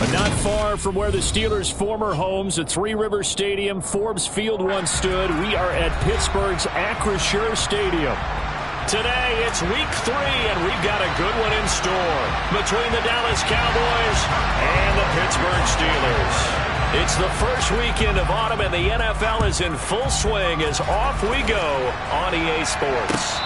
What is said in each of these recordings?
Not far from where the Steelers' former homes at Three Rivers Stadium, Forbes Field once stood, we are at Pittsburgh's Acrisure Stadium. Today, it's week 3, and we've got a good one in store between the Dallas Cowboys and the Pittsburgh Steelers. It's the first weekend of autumn, and the NFL is in full swing as off we go on EA Sports.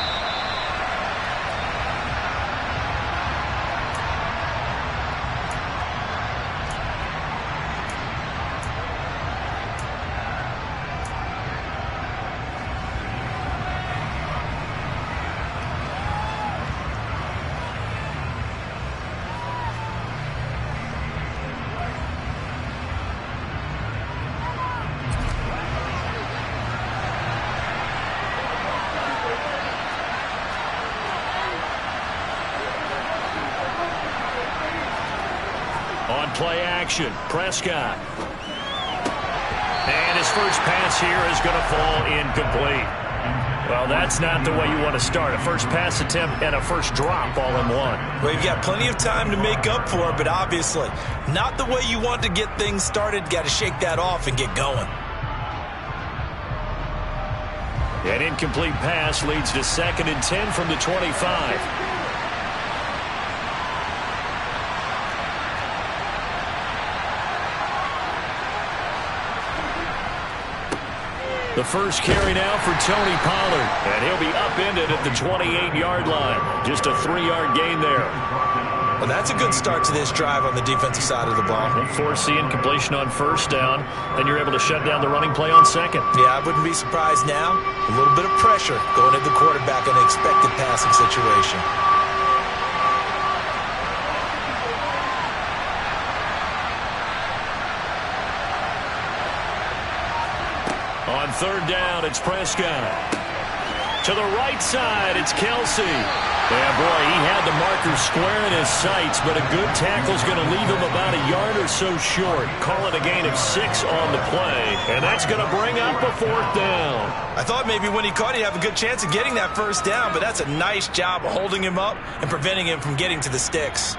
On play action, Prescott. And his first pass here is going to fall incomplete. Well, that's not the way you want to start. A first pass attempt and a first drop all in one. Well, you've got plenty of time to make up for it, but obviously not the way you want to get things started. Got to shake that off and get going. An incomplete pass leads to 2nd and 10 from the 25. The first carry now for Tony Pollard, and he'll be upended at the 28-yard line. Just a 3-yard gain there. Well, that's a good start to this drive on the defensive side of the ball. Force the incompletion on first down, then you're able to shut down the running play on second. Yeah, I wouldn't be surprised now. A little bit of pressure going at the quarterback in an expected passing situation. On 3rd down, it's Prescott. To the right side, it's Kelsey. Yeah, boy, he had the marker square in his sights, but a good tackle's going to leave him about a yard or so short. Call it a gain of 6 on the play, and that's going to bring up a 4th down. I thought maybe when he caught, he'd have a good chance of getting that first down, but that's a nice job of holding him up and preventing him from getting to the sticks.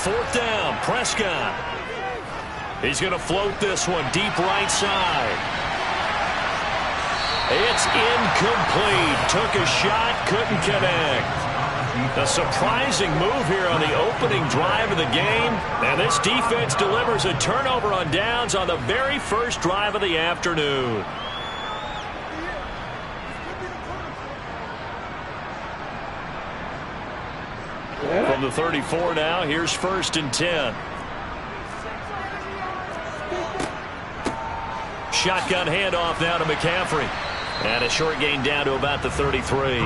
Fourth down, Prescott. He's going to float this one deep right side. It's incomplete. Took a shot, couldn't connect. A surprising move here on the opening drive of the game. And this defense delivers a turnover on downs on the very first drive of the afternoon. From the 34 now, here's 1st and 10. Shotgun handoff now to McCaffrey. And a short gain down to about the 33.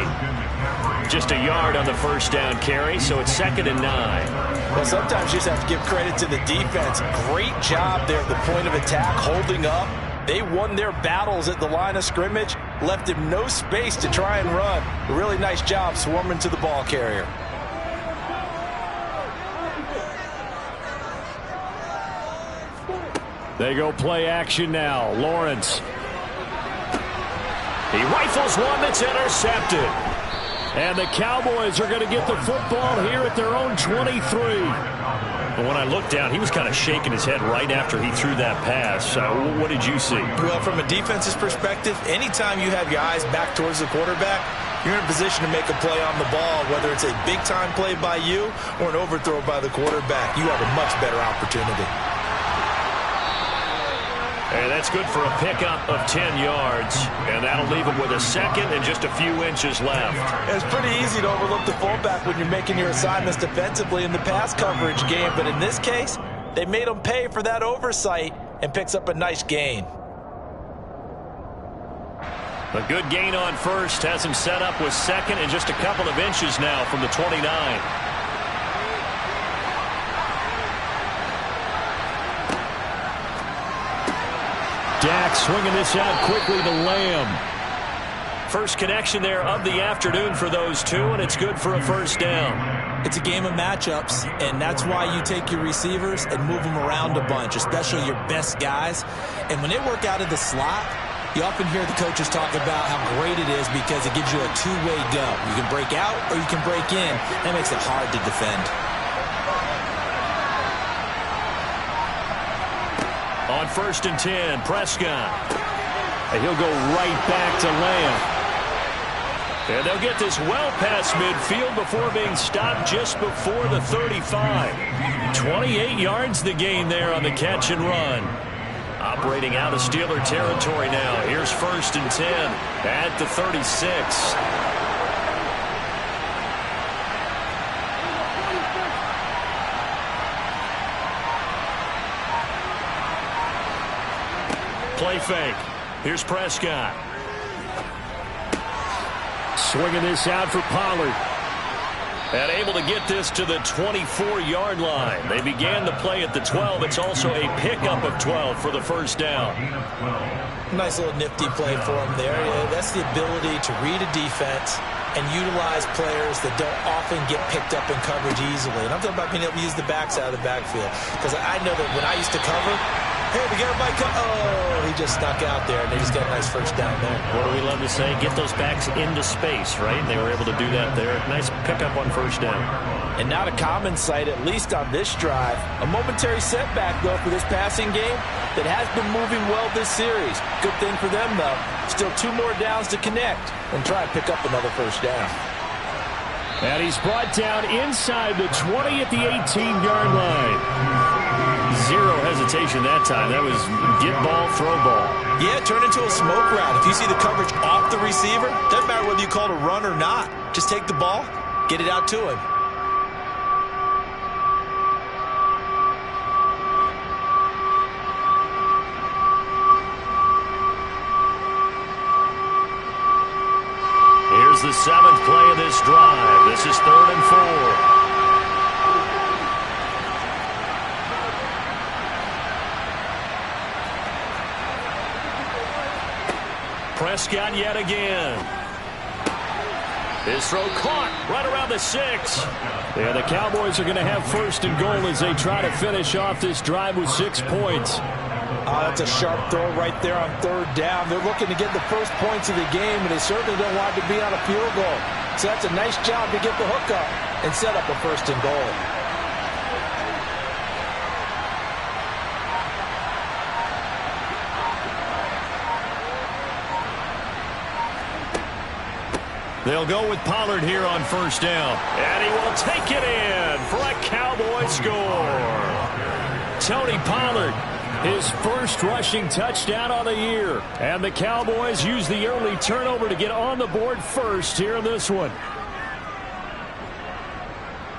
Just a yard on the first down carry, so it's 2nd and 9. Well, sometimes you just have to give credit to the defense. Great job there at the point of attack, holding up. They won their battles at the line of scrimmage, left him no space to try and run. A really nice job swarming to the ball carrier. They go play action now. Lawrence. He rifles one that's intercepted. And the Cowboys are going to get the football here at their own 23. But when I looked down, he was kind of shaking his head right after he threw that pass. What did you see? Well, from a defense's perspective, anytime you have your eyes back towards the quarterback, you're in a position to make a play on the ball, whether it's a big-time play by you or an overthrow by the quarterback. You have a much better opportunity. And that's good for a pickup of 10 yards. And that'll leave him with a second and just a few inches left. It's pretty easy to overlook the fullback when you're making your assignments defensively in the pass coverage game. But in this case, they made him pay for that oversight and picks up a nice gain. A good gain on first has him set up with second and just a couple of inches now from the 29. Dak swinging this out quickly to Lamb. First connection there of the afternoon for those two, and it's good for a first down. It's a game of matchups, and that's why you take your receivers and move them around a bunch, especially your best guys. And when they work out of the slot, you often hear the coaches talk about how great it is because it gives you a two-way go. You can break out or you can break in. That makes it hard to defend. On 1st and 10, Prescott. And he'll go right back to Lamb. And they'll get this well past midfield before being stopped just before the 35. 28 yards the gain there on the catch and run. Operating out of Steeler territory now. Here's 1st and 10 at the 36. Play fake. Here's Prescott. Swinging this out for Pollard. And able to get this to the 24-yard line. They began the play at the 12. It's also a pickup of 12 for the first down. Nice little nifty play for him there. Yeah, that's the ability to read a defense and utilize players that don't often get picked up in coverage easily. And I'm talking about being able to use the backs out of the backfield. Because I know that when I used to cover, hey, we got a bike. Oh, he just stuck out there, and they just got a nice first down there. What do we love to say? Get those backs into space, right? And they were able to do that there. Nice pickup on first down. And not a common sight, at least on this drive. A momentary setback, though, for this passing game that has been moving well this series. Good thing for them, though. Still 2 more downs to connect and try and pick up another first down. And he's brought down inside the 20 at the 18-yard line. Zero hesitation that time. That was get ball, throw ball. Yeah, turn into a smoke route. If you see the coverage off the receiver, doesn't matter whether you call it a run or not. Just take the ball, get it out to him. Here's the 7th play of this drive. This is 3rd and 4. Prescott yet again. His throw caught right around the 6. Yeah, the Cowboys are going to have 1st and goal as they try to finish off this drive with 6 points. That's a sharp throw right there on 3rd down. They're looking to get the first points of the game, and they certainly don't want to be on a field goal. So that's a nice job to get the hook up and set up a 1st and goal. They'll go with Pollard here on 1st down. And he will take it in for a Cowboy score. Tony Pollard, his first rushing touchdown on the year. And the Cowboys use the early turnover to get on the board first here in this one.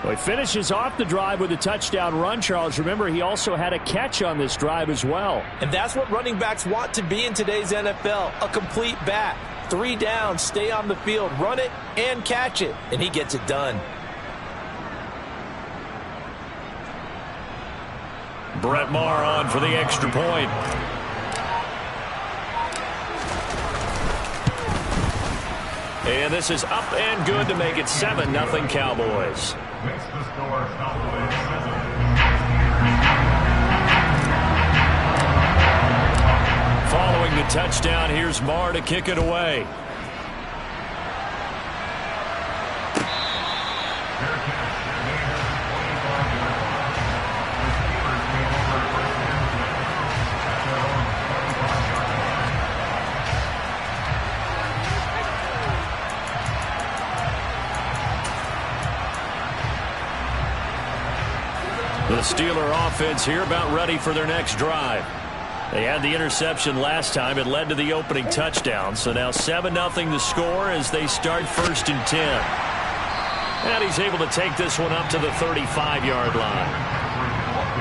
Well, he finishes off the drive with a touchdown run, Charles. Remember, he also had a catch on this drive as well. And that's what running backs want to be in today's NFL, a complete back. 3 downs, stay on the field, run it, and catch it. And he gets it done. Brett Maher on for the extra point. And this is up and good to make it 7-0 Cowboys. Following the touchdown, here's Maher to kick it away. The Steeler offense here about ready for their next drive. They had the interception last time. It led to the opening touchdown. So now 7-0 the score as they start 1st and 10. And he's able to take this one up to the 35-yard line.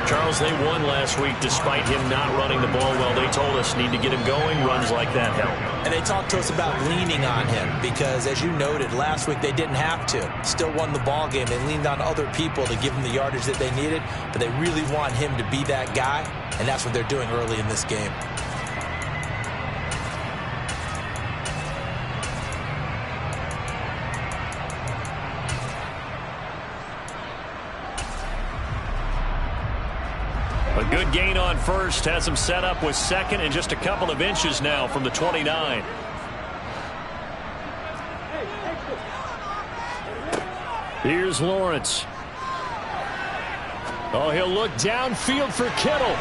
Charles, they won last week despite him not running the ball well. They told us need to get him going. Runs like that help. And they talked to us about leaning on him because, as you noted, last week they didn't have to. Still won the ball game. They leaned on other people to give them the yardage that they needed, but they really want him to be that guy, and that's what they're doing early in this game. A good gain on first has him set up with 2nd and just a couple of inches now from the 29. Here's Lawrence. Oh, he'll look downfield for Kittle.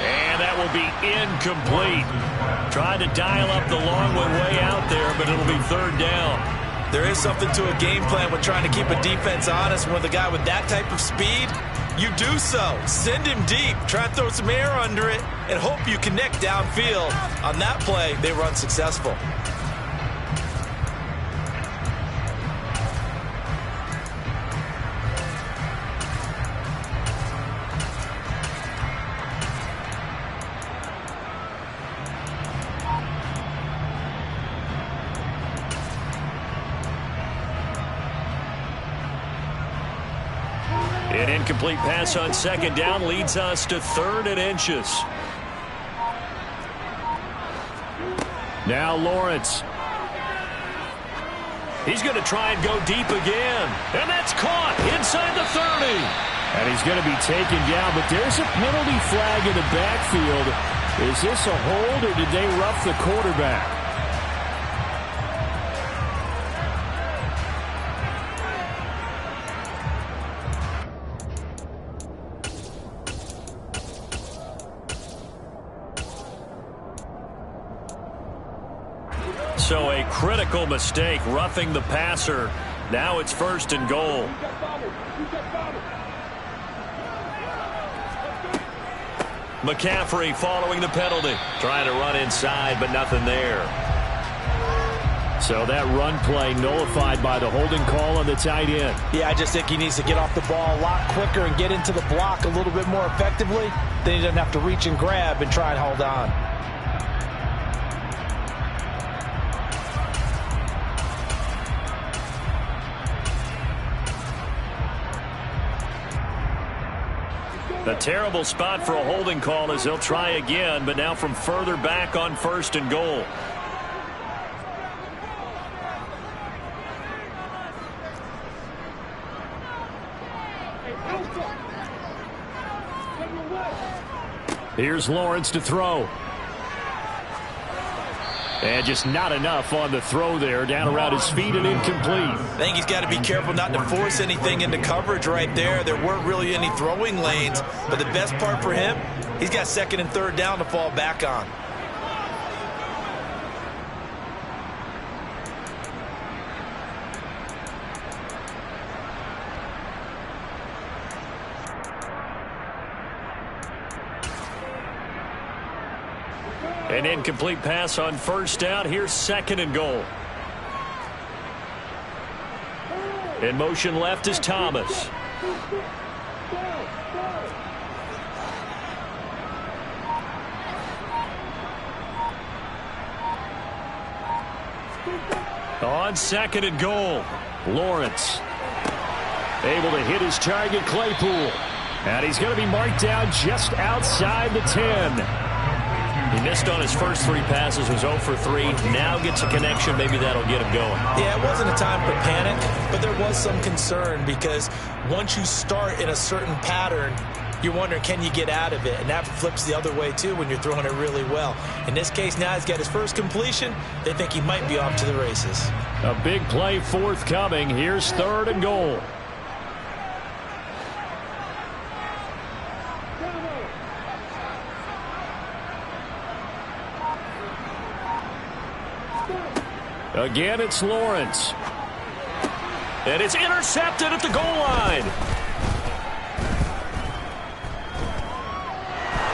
And that will be incomplete. Tried to dial up the long way out there, but it'll be 3rd down. There is something to a game plan with trying to keep a defense honest. With a guy with that type of speed, you do so. Send him deep. Try and throw some air under it and hope you connect downfield. On that play, they run successful. An incomplete pass on 2nd down leads us to 3rd and inches. Now Lawrence. He's going to try and go deep again. And that's caught inside the 30. And he's going to be taken down, but there's a penalty flag in the backfield. Is this a hold or did they rough the quarterback? So a critical mistake, roughing the passer. Now it's 1st and goal. McCaffrey following the penalty. Trying to run inside, but nothing there. So that run play nullified by the holding call on the tight end. Yeah, I just think he needs to get off the ball a lot quicker and get into the block a little bit more effectively. Then he doesn't have to reach and grab and try and hold on. A terrible spot for a holding call as they'll try again, but now from further back on 1st and goal. Here's Lawrence to throw. And just not enough on the throw there. Down around his feet and incomplete. I think he's got to be careful not to force anything into coverage right there. There weren't really any throwing lanes. But the best part for him, he's got 2nd and 3rd down to fall back on. An incomplete pass on 1st down. Here's 2nd and goal. In motion left is Thomas. On 2nd and goal, Lawrence able to hit his target, Claypool. And he's going to be marked down just outside the 10. He missed on his first 3 passes, was 0 for 3. Now gets a connection. Maybe that'll get him going. Yeah, it wasn't a time for panic, but there was some concern because once you start in a certain pattern, you're wondering, can you get out of it? And that flips the other way, too, when you're throwing it really well. In this case, now he's got his first completion. They think he might be off to the races. A big play forthcoming. Here's 3rd and goal. Again, it's Lawrence. And it's intercepted at the goal line.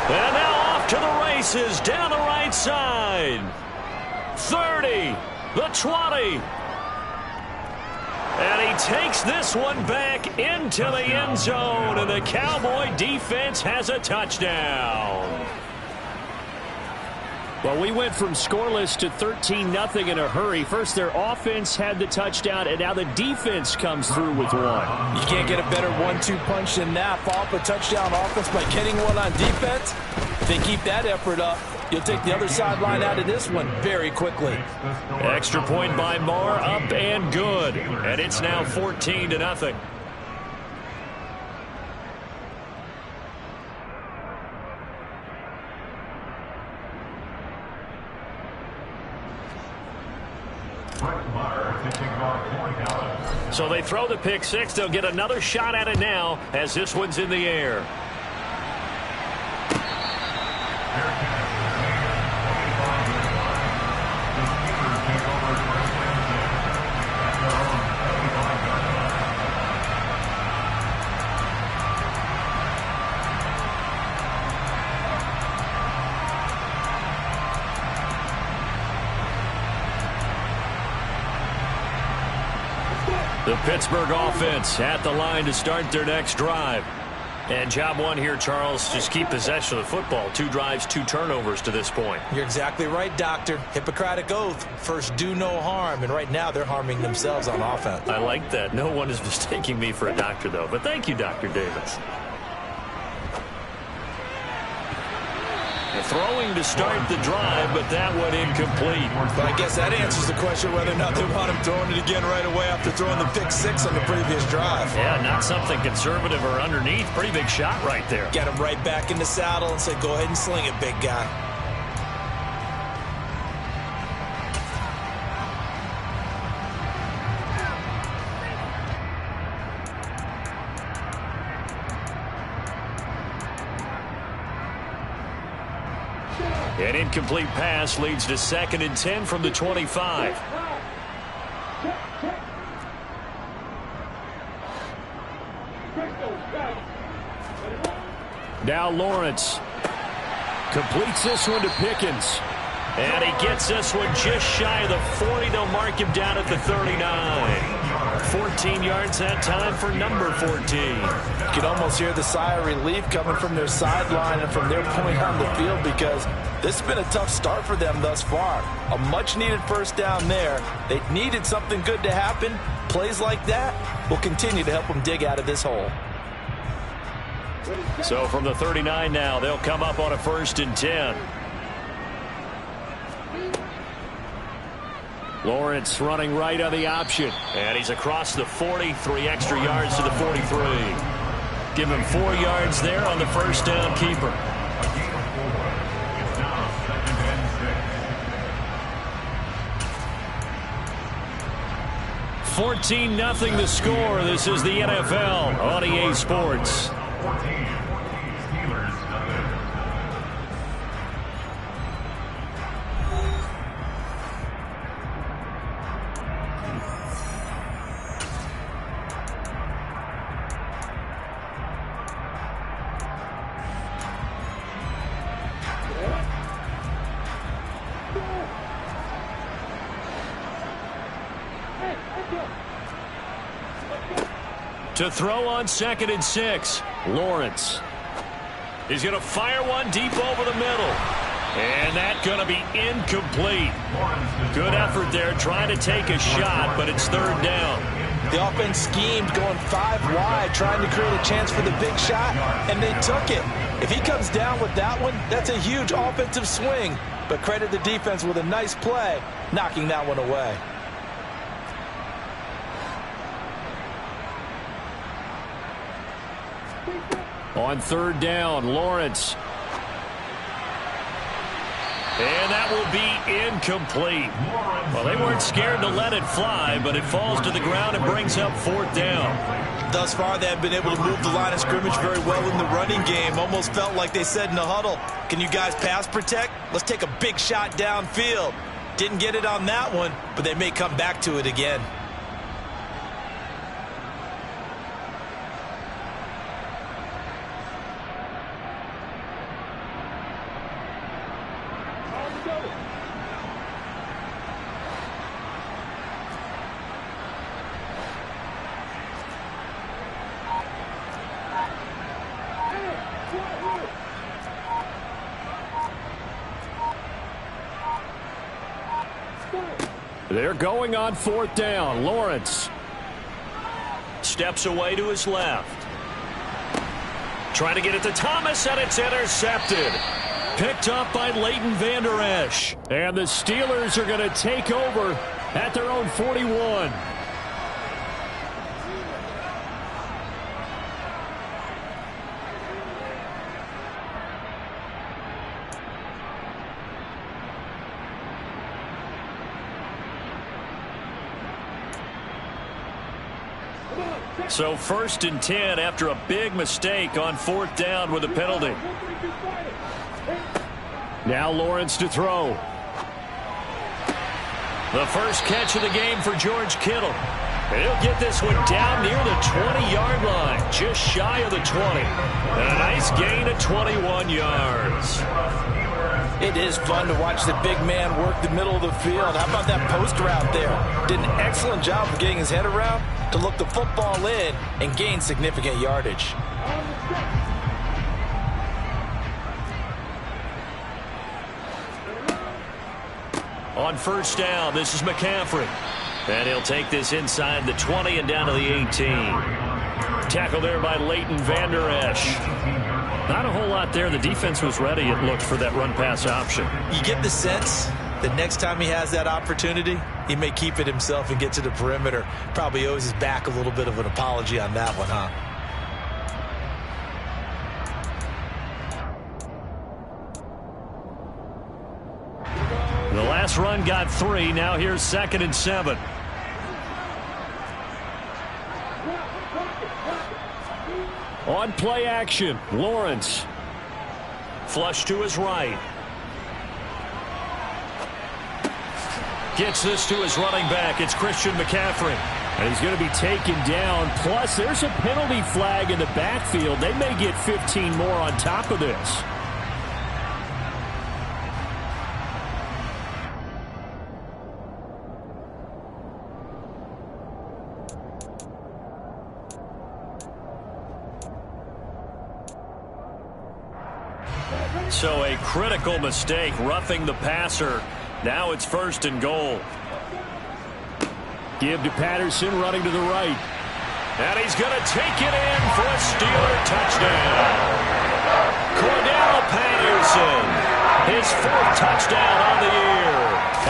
And now off to the races down the right side. 30, the 20. And he takes this one back into the end zone, and the Cowboy defense has a touchdown. Well, we went from scoreless to 13-0 in a hurry. First, their offense had the touchdown, and now the defense comes through with one. You can't get a better 1-2 punch than that. Follow up a touchdown offense by getting one on defense. If they keep that effort up, you'll take the other sideline out of this one very quickly. Extra point by Moore, up and good. And it's now 14-0. So they throw the pick six. They'll get another shot at it now as this one's in the air. The Pittsburgh offense at the line to start their next drive. And job one here, Charles, just keep possession of the football. 2 drives, 2 turnovers to this point. You're exactly right, Doctor. Hippocratic oath. First, do no harm. And right now, they're harming themselves on offense. I like that. No one is mistaking me for a doctor, though. But thank you, Dr. Davis. Throwing to start the drive, but that one incomplete. But I guess that answers the question whether or not they want him throwing it again right away after throwing the pick six on the previous drive. Yeah, not something conservative or underneath. Pretty big shot right there. Get him right back in the saddle and say, go ahead and sling it, big guy. An incomplete pass leads to 2nd and 10 from the 25. Now Lawrence completes this one to Pickens. And he gets this one just shy of the 40. They'll mark him down at the 39. 14 yards that time for number 14. You can almost hear the sigh of relief coming from their sideline and from their point on the field, because this has been a tough start for them thus far. A much-needed first down there. They needed something good to happen. Plays like that will continue to help them dig out of this hole. So from the 39 now, they'll come up on a 1st and 10. Lawrence running right on the option. And he's across the 40, 3 extra yards to the 43. Give him 4 yards there on the first down keeper. $14-0 the score. This is the NFL on EA Sports. To throw on 2nd and 6, Lawrence. He's going to fire one deep over the middle. And that's going to be incomplete. Good effort there trying to take a shot, but it's 3rd down. The offense schemed going 5 wide, trying to create a chance for the big shot, and they took it. If he comes down with that one, that's a huge offensive swing. But credit the defense with a nice play, knocking that one away. On 3rd down, Lawrence. And that will be incomplete. Well, they weren't scared to let it fly, but it falls to the ground and brings up 4th down. Thus far, they have been able to move the line of scrimmage very well in the running game. Almost felt like they said in the huddle, can you guys pass protect? Let's take a big shot downfield. Didn't get it on that one, but they may come back to it again. They're going on 4th down. Lawrence steps away to his left. Trying to get it to Thomas, and it's intercepted. Picked up by Leighton Vander Esch. And the Steelers are going to take over at their own 41. So 1st and 10 after a big mistake on 4th down with a penalty. Now Lawrence to throw. The first catch of the game for George Kittle. He'll get this one down near the 20-yard line, just shy of the 20. And a nice gain of 21 yards. It is fun to watch the big man work the middle of the field. How about that post route there? Did an excellent job of getting his head around to look the football in and gain significant yardage. On 1st down, this is McCaffrey. And he'll take this inside the 20 and down to the 18. Tackle there by Leighton Vander Esch. Not a whole lot there. The defense was ready, it looked, for that run-pass option. You get the sense that next time he has that opportunity, he may keep it himself and get to the perimeter. Probably owes his back a little bit of an apology on that one, huh? The last run got 3. Now here's 2nd and 7. On play action, Lawrence. Flush to his right. Gets this to his running back. It's Christian McCaffrey. And he's going to be taken down. Plus, there's a penalty flag in the backfield. They may get 15 more on top of this. So a critical mistake, roughing the passer. Now it's 1st and goal. Give to Patterson, running to the right. And he's going to take it in for a Steeler touchdown. Cordell Patterson, his 4th touchdown on the year.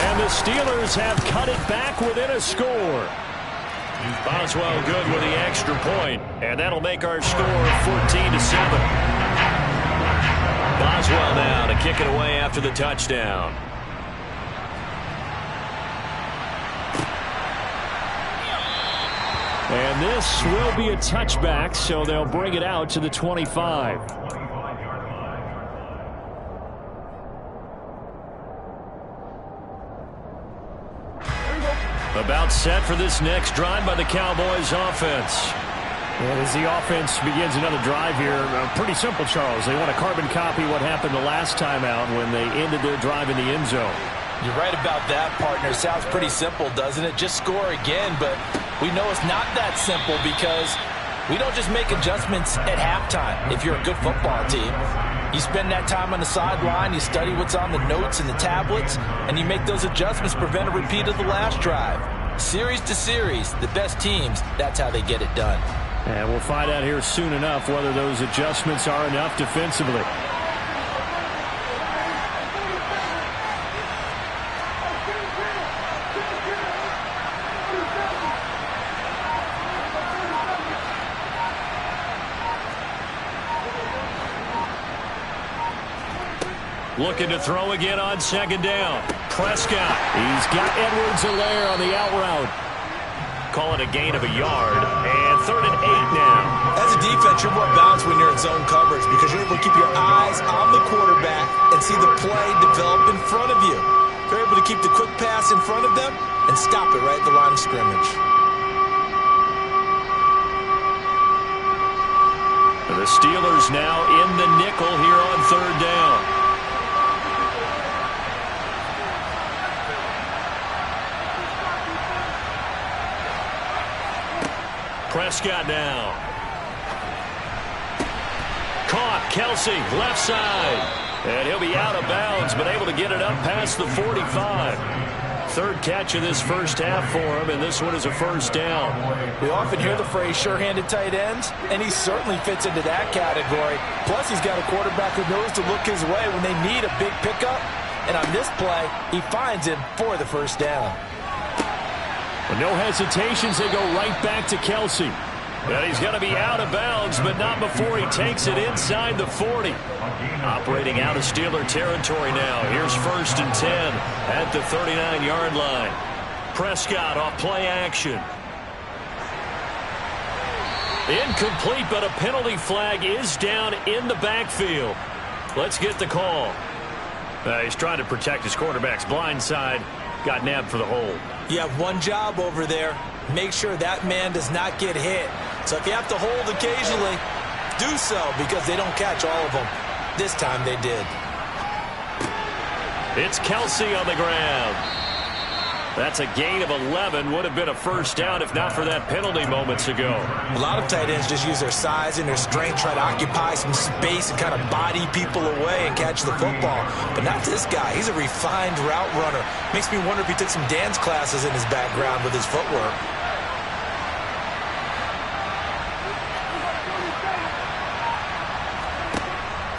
And the Steelers have cut it back within a score. Boswell good with the extra point, and that'll make our score 14-7. Boswell now to kick it away after the touchdown. And this will be a touchback, so they'll bring it out to the 25. About set for this next drive by the Cowboys offense. And as the offense begins another drive here, pretty simple, Charles. They want to carbon copy what happened the last time out when they ended their drive in the end zone. You're right about that, partner. Sounds pretty simple, doesn't it? Just score again, but we know it's not that simple because we don't just make adjustments at halftime if you're a good football team. You spend that time on the sideline, you study what's on the notes and the tablets, and you make those adjustments to prevent a repeat of the last drive. Series to series, the best teams, that's how they get it done. And we'll find out here soon enough whether those adjustments are enough defensively. Looking to throw again on 2nd down. Prescott. He's got Edwards-Helaire on the out route. Call it a gain of a yard. And 3rd and 8 now. As a defense, you're more balanced when you're in zone coverage because you're able to keep your eyes on the quarterback and see the play develop in front of you. You're able to keep the quick pass in front of them and stop it right at the line of scrimmage. The Steelers now in the nickel here on 3rd down. Prescott now. Caught. Kelsey, left side. And he'll be out of bounds, but able to get it up past the 45. Third catch of this first half for him, and this one is a first down. We often hear the phrase sure-handed tight ends, and he certainly fits into that category. Plus, he's got a quarterback who knows to look his way when they need a big pickup. And on this play, he finds him for the first down. With no hesitations, they go right back to Kelsey. And he's going to be out of bounds, but not before he takes it inside the 40. Operating out of Steeler territory now. Here's 1st and 10 at the 39-yard line. Prescott off play action. Incomplete, but a penalty flag is down in the backfield. Let's get the call. He's trying to protect his quarterback's blind side. Got nabbed for the hold. You have one job over there. Make sure that man does not get hit. So if you have to hold occasionally, do so, because they don't catch all of them. This time they did. It's Kelsey on the ground. That's a gain of 11. Would have been a first down if not for that penalty moments ago. A lot of tight ends just use their size and their strength, try to occupy some space and kind of body people away and catch the football. But not this guy. He's a refined route runner. Makes me wonder if he took some dance classes in his background with his footwork.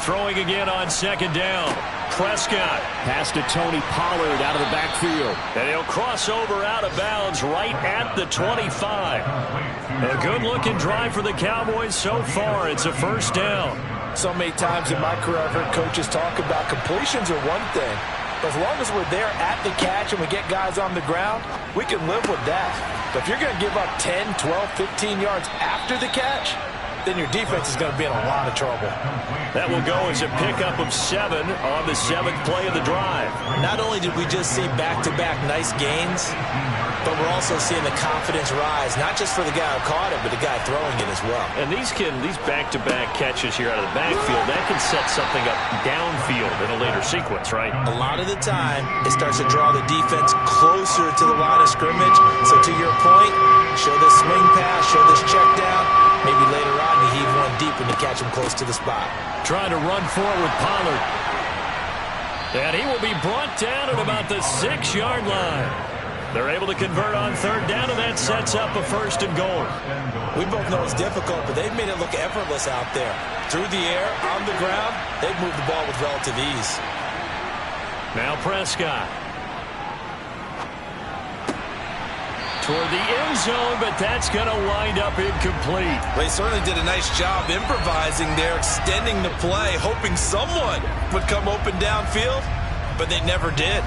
Throwing again on 2nd down. Prescott. Pass to Tony Pollard out of the backfield. And he'll cross over out of bounds right at the 25. A good-looking drive for the Cowboys so far. It's a first down. So many times in my career I've heard coaches talk about completions are one thing. But as long as we're there at the catch and we get guys on the ground, we can live with that. But if you're going to give up 10, 12, 15 yards after the catch, then your defense is going to be in a lot of trouble. That will go as a pickup of 7 on the 7th play of the drive. Not only did we just see back-to-back nice gains, but we're also seeing the confidence rise, not just for the guy who caught it, but the guy throwing it as well. And these back-to-back catches here out of the backfield, that can set something up downfield in a later sequence, right? A lot of the time, it starts to draw the defense closer to the line of scrimmage. So to your point, show this swing pass, show this check down. Maybe later on you heave one deep and you catch him close to the spot. Trying to run forward with Pollard. And he will be brought down at about the 6-yard line. They're able to convert on 3rd down, and that sets up a 1st and goal. We both know it's difficult, but they've made it look effortless out there. Through the air, on the ground, they've moved the ball with relative ease. Now Prescott. Toward the end zone, but that's going to wind up incomplete. They certainly did a nice job improvising there, extending the play, hoping someone would come open downfield, but they never did.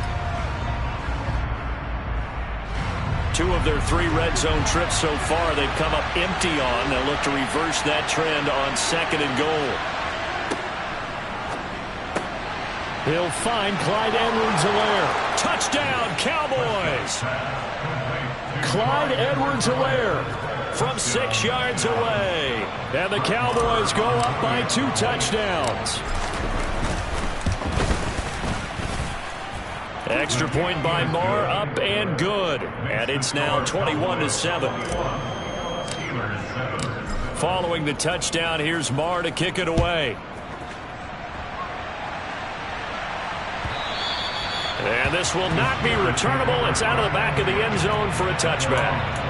2 of their 3 red zone trips so far, they've come up empty on. They'll look to reverse that trend on 2nd and goal. He'll find Clyde Edwards-Helaire. Touchdown, Cowboys! Clyde Edwards-Helaire from 6 yards away. And the Cowboys go up by 2 touchdowns. Extra point by Marr, up and good. And it's now 21-7. Following the touchdown, here's Marr to kick it away. And this will not be returnable. It's out of the back of the end zone for a touchback.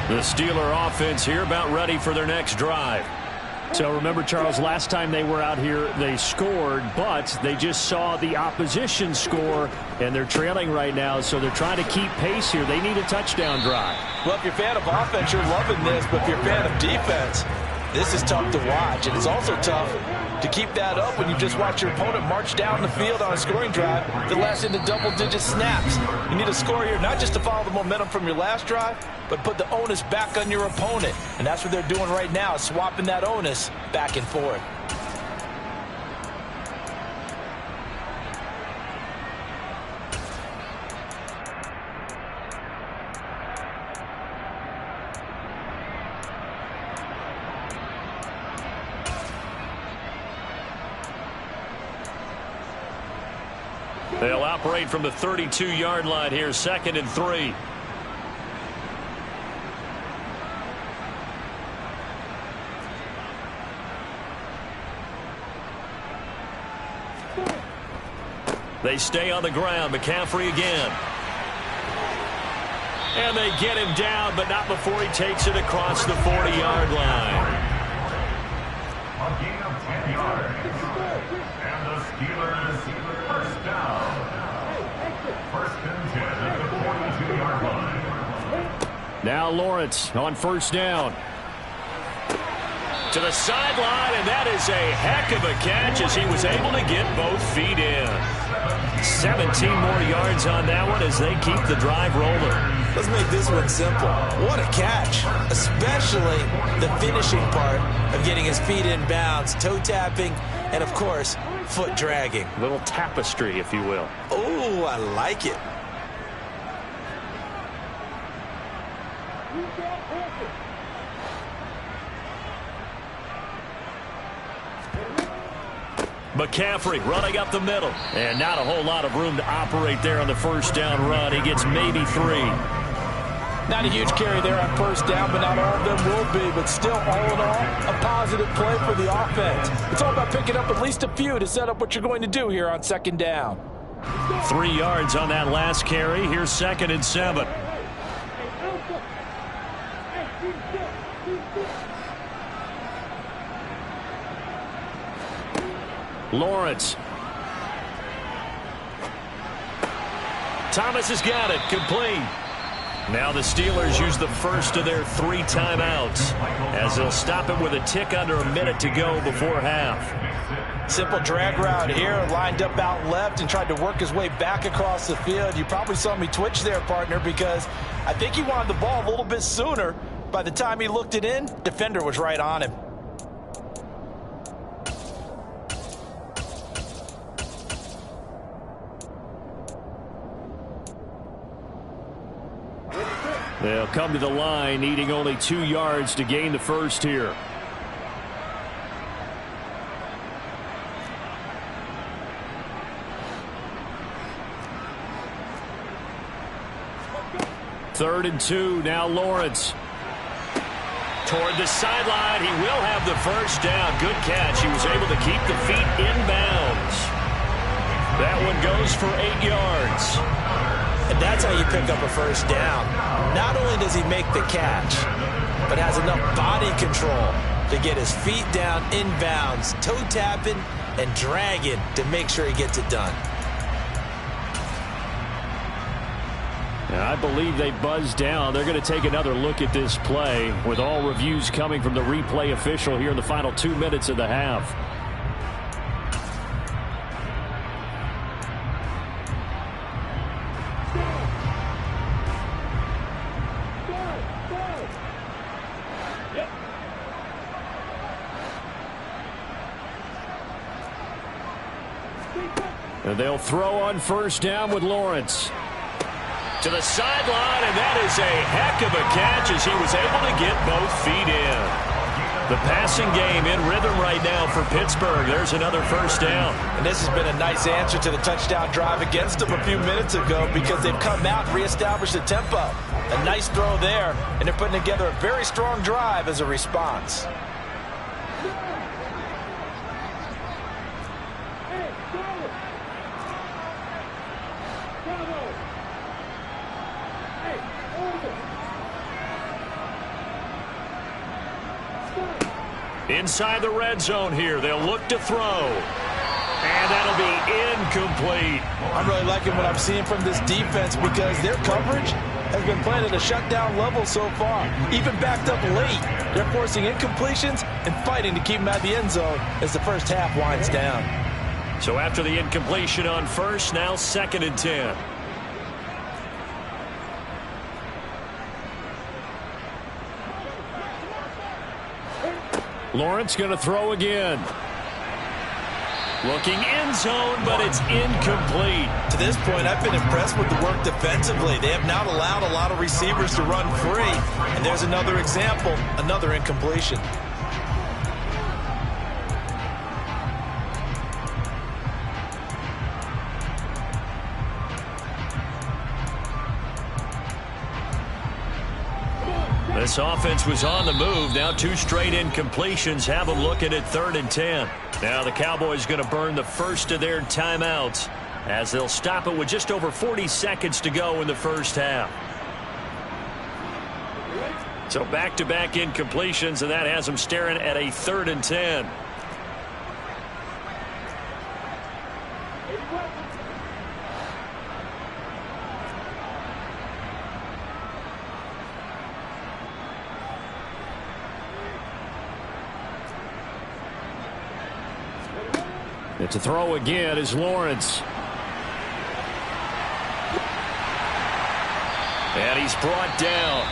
The Steeler offense here about ready for their next drive. So remember, Charles, last time they were out here, they scored, but they just saw the opposition score, and they're trailing right now, so they're trying to keep pace here. They need a touchdown drive. Well, if you're a fan of offense, you're loving this, but if you're a fan of defense, this is tough to watch, and it's also tough to keep that up when you just watch your opponent march down the field on a scoring drive that lasts into double-digit snaps. You need a score here, not just to follow the momentum from your last drive, but put the onus back on your opponent. And that's what they're doing right now, swapping that onus back and forth. operate from the 32-yard line here, 2nd and 3. They stay on the ground. McCaffrey again. And they get him down, but not before he takes it across the 40-yard line. A gain of 10 yards. And the Steelers first down. 1st and 10 at the 42-yard line. Now Lawrence on 1st down. To the sideline, and that is a heck of a catch as he was able to get both feet in. 17 more yards on that one as they keep the drive rolling. Let's make this one simple. What a catch, especially the finishing part of getting his feet in bounds, toe tapping, and of course, foot dragging. A little tapestry, if you will. Oh, I like it. McCaffrey running up the middle. And not a whole lot of room to operate there on the 1st down run. He gets maybe 3. Not a huge carry there on 1st down, but not all of them will be. But still, all in all, a positive play for the offense. It's all about picking up at least a few to set up what you're going to do here on 2nd down. 3 yards on that last carry. Here's 2nd and 7. Lawrence. Thomas has got it. Complete. Now the Steelers use the first of their 3 timeouts as they'll stop it with a tick under a minute to go before half. Simple drag route here, lined up out left and tried to work his way back across the field. You probably saw me twitch there, partner, because I think he wanted the ball a little bit sooner. By the time he looked it in, defender was right on him. They'll come to the line, needing only 2 yards to gain the first here. Third and 2, now Lawrence. Toward the sideline, he will have the first down. Good catch. He was able to keep the feet in bounds. That one goes for 8 yards. And that's how you pick up a first down. Not only does he make the catch, but has enough body control to get his feet down in bounds, toe tapping and dragging to make sure he gets it done. And I believe they buzzed down. They're going to take another look at this play with all reviews coming from the replay official here in the final 2 minutes of the half. And they'll throw on 1st down with Lawrence. To the sideline, and that is a heck of a catch as he was able to get both feet in. The passing game in rhythm right now for Pittsburgh. There's another first down. And this has been a nice answer to the touchdown drive against them a few minutes ago because they've come out and reestablished the tempo. A nice throw there, and they're putting together a very strong drive as a response. Inside the red zone here, they'll look to throw. And that'll be incomplete. I'm really liking what I'm seeing from this defense because their coverage has been playing at a shutdown level so far. Even backed up late, they're forcing incompletions and fighting to keep them out of the end zone as the first half winds down. So after the incompletion on 1st, now 2nd and 10. Lawrence going to throw again. Looking end zone, but it's incomplete. To this point, I've been impressed with the work defensively. They have not allowed a lot of receivers to run free. And there's another example, another incompletion. This offense was on the move. Now 2 straight incompletions have them looking at 3rd and 10. Now the Cowboys going to burn the first of their timeouts as they'll stop it with just over 40 seconds to go in the first half. So back-to-back incompletions, and that has them staring at a 3rd and 10. And to throw again is Lawrence. And he's brought down.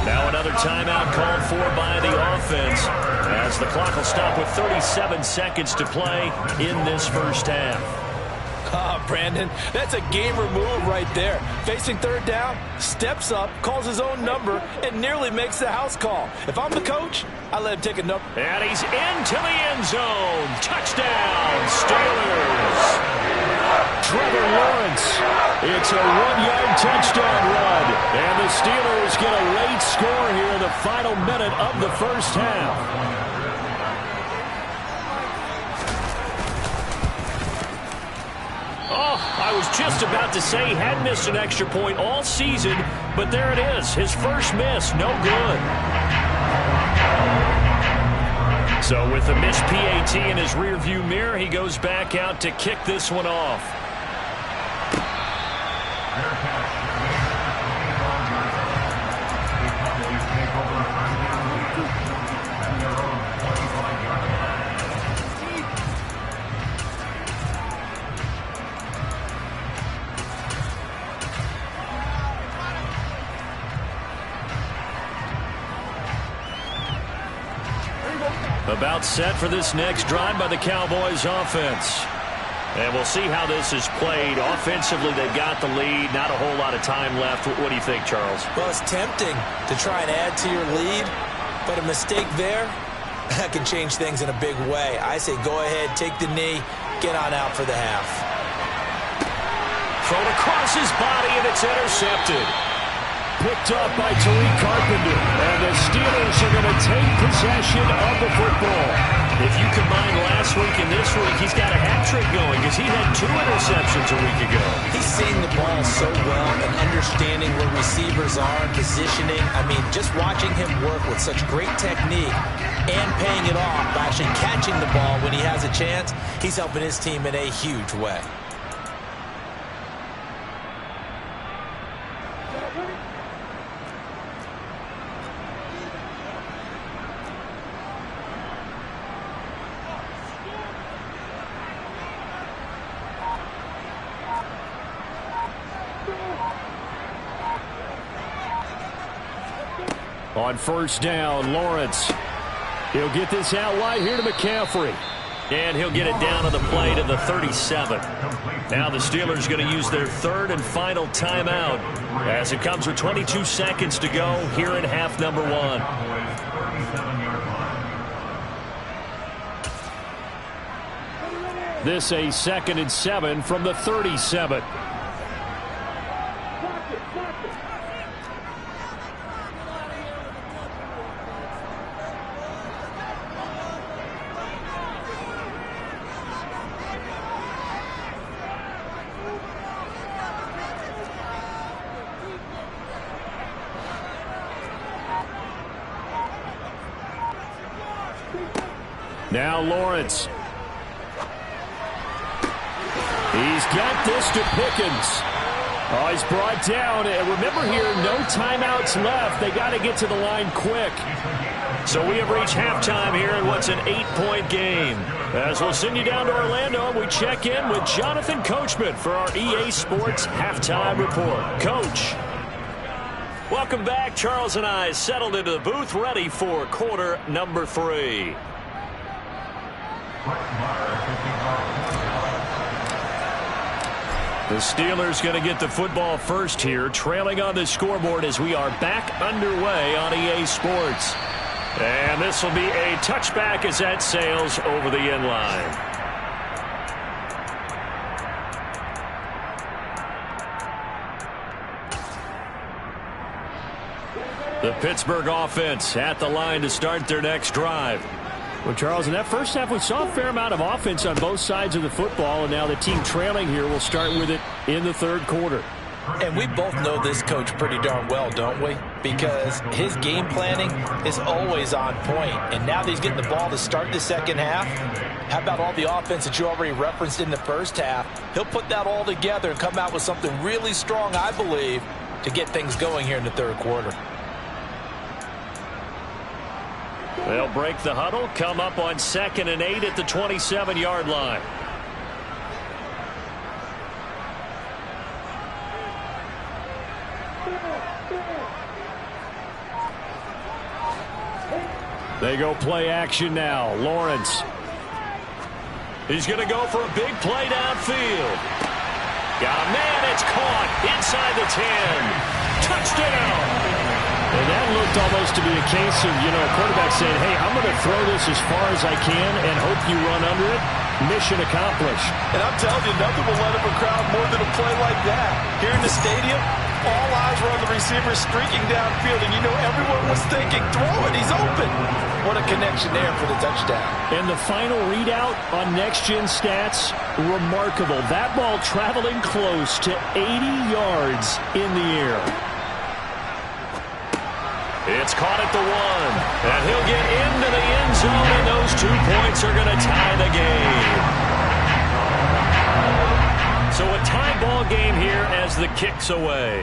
Now another timeout called for by the offense as the clock will stop with 37 seconds to play in this first half. Brandon, that's a gamer move right there. Facing 3rd down, steps up, calls his own number, and nearly makes the house call. If I'm the coach, I let him take a number. And he's into the end zone. Touchdown, Steelers. Trevor Lawrence. It's a 1-yard touchdown run. And the Steelers get a late score here in the final minute of the first half. Oh, I was just about to say he hadn't missed an extra point all season, but there it is. His first miss, no good. So with the missed PAT in his rearview mirror, he goes back out to kick this one off. About set for this next drive by the Cowboys offense. And we'll see how this is played. Offensively, they've got the lead. Not a whole lot of time left. What do you think, Charles? Well, it's tempting to try and add to your lead, but a mistake there, that can change things in a big way. I say go ahead, take the knee, get on out for the half. Thrown across his body, and it's intercepted. Picked up by Tariq Carpenter. And the Steelers are going to take possession of the football. If you combine last week and this week, he's got a hat trick going because he had 2 interceptions a week ago. He's seeing the ball so well and understanding where receivers are and positioning. I mean, just watching him work with such great technique and paying it off by actually catching the ball when he has a chance, he's helping his team in a huge way. On first down, Lawrence. He'll get this out wide here to McCaffrey. And he'll get it down to the play to the 37. Now the Steelers going to use their 3rd and final timeout as it comes with 22 seconds to go here in half number 1. This a 2nd and 7 from the 37. Now Lawrence. He's got this to Pickens. Oh, he's brought down. And remember here, no timeouts left. They got to get to the line quick. So we have reached halftime here in what's an 8-point game. As we'll send you down to Orlando, we check in with Jonathan Coachman for our EA Sports Halftime Report. Coach. Welcome back. Charles and I settled into the booth, ready for quarter number 3. The Steelers going to get the football first here, trailing on the scoreboard as we are back underway on EA Sports. And this will be a touchback as that sails over the end line. The Pittsburgh offense at the line to start their next drive. Well, Charles, in that first half, we saw a fair amount of offense on both sides of the football, and now the team trailing here will start with it in the third quarter. And we both know this coach pretty darn well, don't we? Because his game planning is always on point. And now that he's getting the ball to start the second half, how about all the offense that you already referenced in the first half? He'll put that all together and come out with something really strong, I believe, to get things going here in the third quarter. They'll break the huddle, come up on 2nd and 8 at the 27-yard line. They go play action now. Lawrence. He's going to go for a big play downfield. Got a man. It's caught inside the 10. Touchdown. And that looked almost to be a case of, a quarterback saying, hey, I'm going to throw this as far as I can and hope you run under it. Mission accomplished. And I'm telling you, nothing will let up a crowd more than a play like that. Here in the stadium, all eyes were on the receiver streaking downfield, and everyone was thinking, throw it, he's open. What a connection there for the touchdown. And the final readout on next-gen stats, remarkable. That ball traveling close to 80 yards in the air. It's caught at the 1, and he'll get into the end zone, and those 2 points are going to tie the game. So a tie ball game here as the kick's away.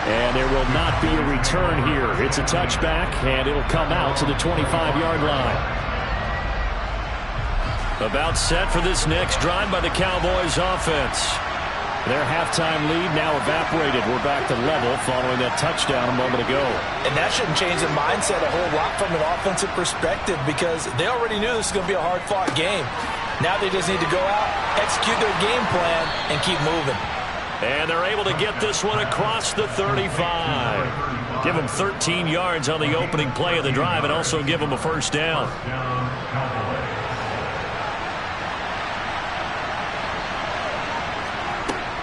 And there will not be a return here. It's a touchback, and it'll come out to the 25-yard line. About set for this next drive by the Cowboys offense. Their halftime lead now evaporated. We're back to level following that touchdown a moment ago. And that shouldn't change the mindset a whole lot from an offensive perspective because they already knew this was going to be a hard-fought game. Now they just need to go out, execute their game plan, and keep moving. And they're able to get this one across the 35. Give them 13 yards on the opening play of the drive and also give them a first down.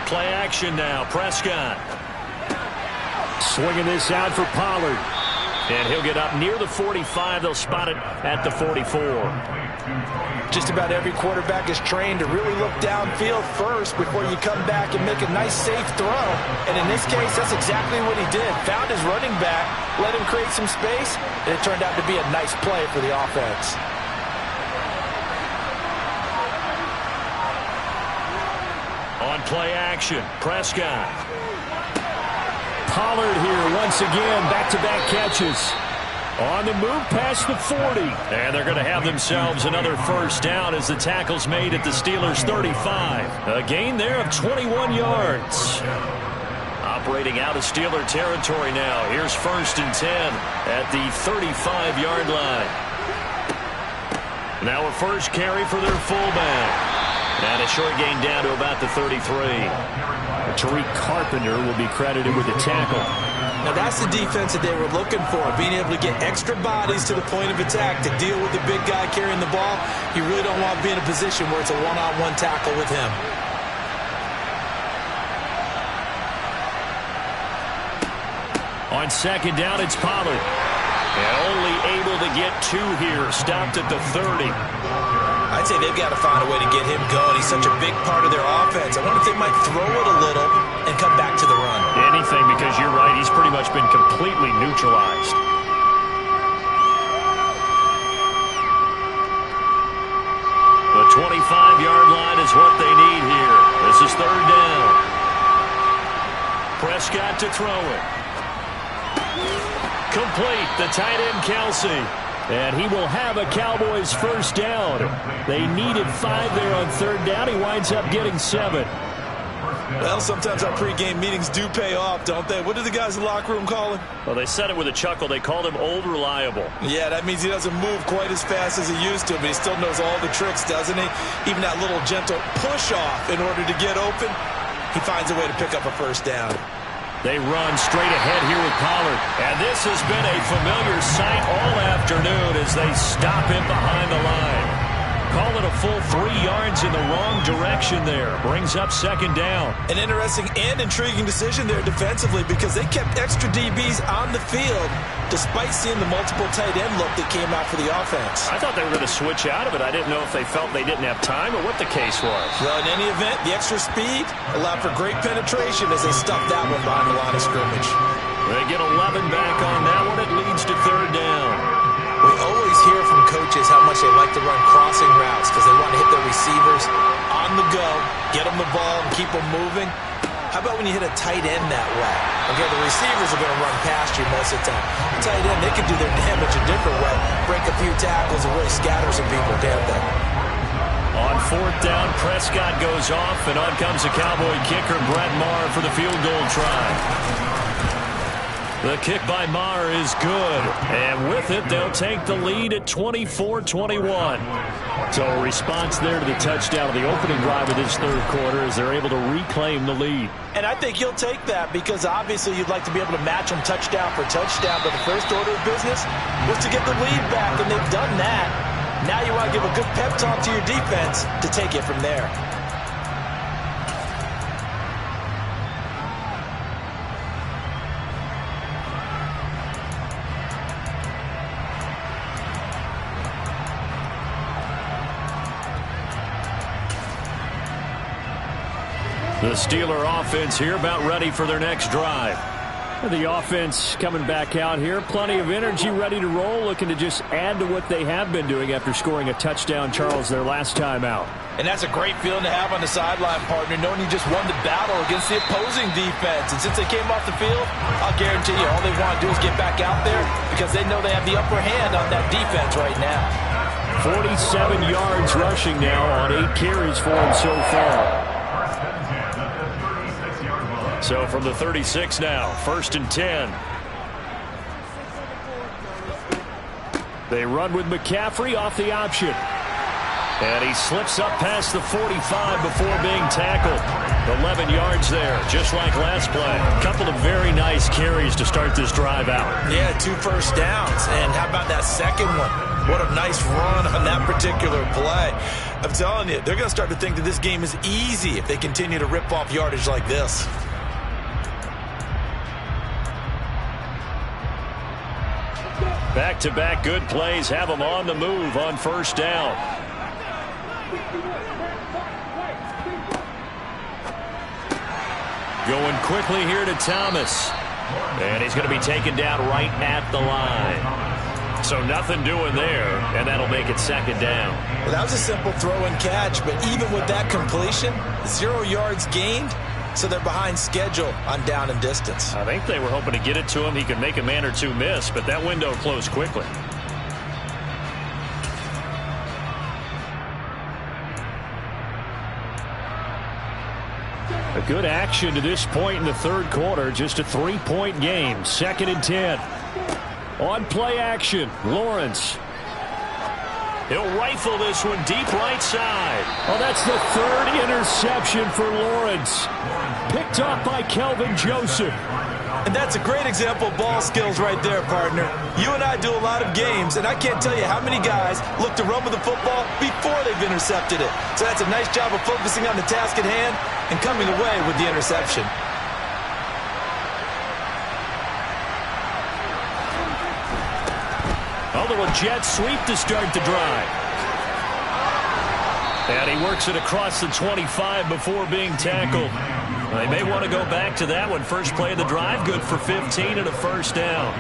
Play action now. Prescott. Swinging this out for Pollard. And he'll get up near the 45. They'll spot it at the 44. Just about every quarterback is trained to really look downfield first before you come back and make a nice, safe throw. And in this case, that's exactly what he did. Found his running back, let him create some space, and it turned out to be a nice play for the offense. On play action, Prescott. Pollard here once again, back-to-back catches. On the move past the 40. And they're going to have themselves another first down as the tackle's made at the Steelers' 35. A gain there of 21 yards. Operating out of Steeler territory now. Here's 1st and 10 at the 35-yard line. Now a first carry for their fullback. And a short gain down to about the 33. Tariq Carpenter will be credited with the tackle. Now that's the defense that they were looking for, being able to get extra bodies to the point of attack to deal with the big guy carrying the ball. You really don't want to be in a position where it's a one-on-one tackle with him. On 2nd down, it's Pollard. And only able to get 2 here, stopped at the 30. I'd say they've got to find a way to get him going. He's such a big part of their offense. I wonder if they might throw it a little and come back to the run. Anything, because you're right, he's pretty much been completely neutralized. The 25-yard line is what they need here. This is 3rd down. Prescott to throw it. Complete, the tight end Kelsey. And he will have a Cowboys first down. They needed 5 there on 3rd down. He winds up getting 7. Well, sometimes our pregame meetings do pay off, don't they? What do the guys in the locker room call him? Well, they said it with a chuckle. They called him Old Reliable. Yeah, that means he doesn't move quite as fast as he used to, but he still knows all the tricks, doesn't he? Even that little gentle push-off in order to get open, he finds a way to pick up a first down. They run straight ahead here with Pollard. And this has been a familiar sight all afternoon as they stop him behind the line. Call it a full 3 yards in the wrong direction there. Brings up second down. An interesting and intriguing decision there defensively because they kept extra DBs on the field despite seeing the multiple tight end look that came out for the offense. I thought they were going to switch out of it. I didn't know if they felt they didn't have time or what the case was. Well, in any event, the extra speed allowed for great penetration as they stuffed that one behind the line of scrimmage. They get 11 back on that one. It leads to third down. We always hear from coaches how much they like to run crossing routes because they want to hit their receivers on the go, get them the ball, and keep them moving. How about when you hit a tight end that way? Okay, the receivers are going to run past you most of the time. The tight end, they can do their damage a different way, break a few tackles and really scatter some people, can't they? On fourth down, Prescott goes off, and on comes the Cowboy kicker, Brett Maher, for the field goal try. The kick by Maher is good, and with it, they'll take the lead at 24-21. So a response there to the touchdown of the opening drive of this third quarter as they're able to reclaim the lead. And I think you'll take that because obviously you'd like to be able to match them touchdown for touchdown, but the first order of business was to get the lead back, and they've done that. Now you want to give a good pep talk to your defense to take it from there. The Steeler offense here about ready for their next drive. The offense coming back out here. Plenty of energy, ready to roll, looking to just add to what they have been doing after scoring a touchdown, Charles, their last time out. And that's a great feeling to have on the sideline, partner, knowing you just won the battle against the opposing defense. And since they came off the field, I'll guarantee you all they want to do is get back out there because they know they have the upper hand on that defense right now. 47 yards rushing now on 8 carries for him so far. So from the 36 now, 1st and 10. They run with McCaffrey off the option. And he slips up past the 45 before being tackled. 11 yards there, just like last play. A couple of very nice carries to start this drive out. Yeah, 2 first downs. And how about that second one? What a nice run on that particular play. I'm telling you, they're going to start to think that this game is easy if they continue to rip off yardage like this. Back-to-back good plays have them on the move on first down. Going quickly here to Thomas. And he's going to be taken down right at the line. So nothing doing there, and that'll make it second down. Well, that was a simple throw and catch, but even with that completion, 0 yards gained. So they're behind schedule on down and distance. I think they were hoping to get it to him. He could make a man or two miss, but that window closed quickly. A good action to this point in the third quarter. Just a 3-point game. 2nd and 10. On play action, Lawrence. He'll rifle this one deep right side. Oh, that's the 3rd interception for Lawrence. Picked off by Kelvin Joseph. And that's a great example of ball skills right there, partner. You and I do a lot of games, and I can't tell you how many guys look to run with the football before they've intercepted it. So that's a nice job of focusing on the task at hand and coming away with the interception. A little jet sweep to start the drive. And he works it across the 25 before being tackled. They may want to go back to that one. First play of the drive, good for 15 and a first down.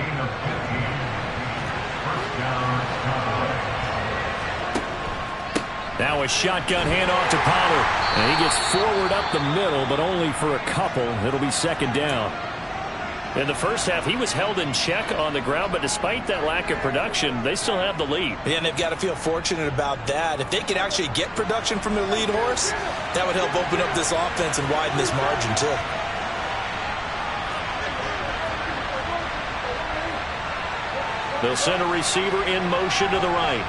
Now a shotgun handoff to Pollard. And he gets forward up the middle, but only for a couple. It'll be second down. In the first half, he was held in check on the ground, but despite that lack of production, they still have the lead. Yeah, and they've got to feel fortunate about that. If they could actually get production from their lead horse, that would help open up this offense and widen this margin, too. They'll send a receiver in motion to the right.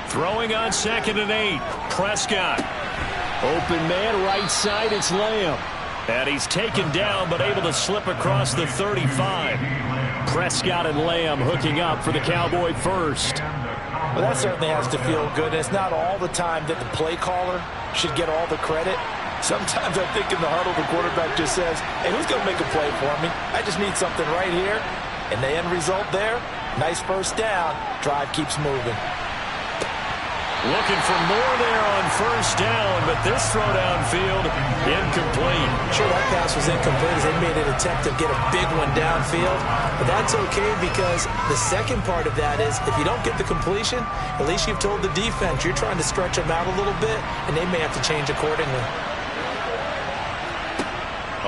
Throwing on 2nd and 8. Prescott. Open man, right side, it's Lamb. And he's taken down, but able to slip across the 35. Prescott and Lamb hooking up for the Cowboy first. Well, that certainly has to feel good. It's not all the time that the play caller should get all the credit. Sometimes I think in the huddle, the quarterback just says, hey, who's going to make a play for me? I just need something right here. And the end result there, nice first down. Drive keeps moving. Looking for more there on first down, but this throw downfield, incomplete. Sure, that pass was incomplete as they made an attempt to get a big one downfield. But that's okay because the second part of that is if you don't get the completion, at least you've told the defense you're trying to stretch them out a little bit, and they may have to change accordingly.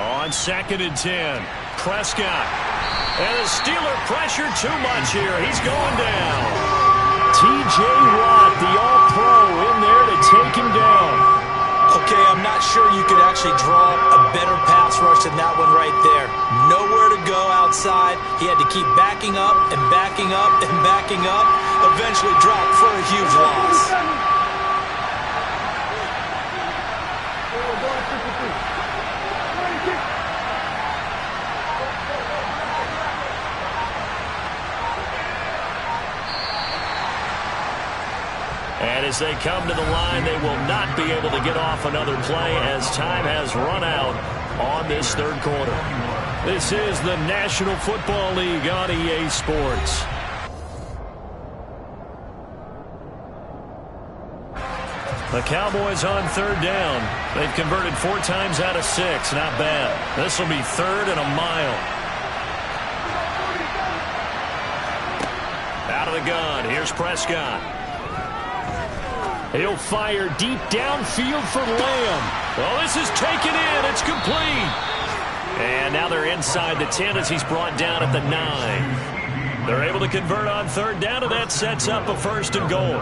On 2nd and 10, Prescott. And the Steeler pressure too much here. He's going down. T.J. Watt, the All-Pro, in there to take him down. Okay, I'm not sure you could actually draw a better pass rush than that one right there. Nowhere to go outside. He had to keep backing up and backing up and backing up. Eventually dropped for a huge loss. And as they come to the line, they will not be able to get off another play as time has run out on this third quarter. This is the National Football League on EA Sports. The Cowboys on third down. They've converted 4 times out of 6. Not bad. This will be 3rd and a mile. Out of the gun. Here's Prescott. He'll fire deep downfield for Lamb. Well, this is taken in. It's complete. And now they're inside the 10 as he's brought down at the 9. They're able to convert on third down, and that sets up a 1st and goal.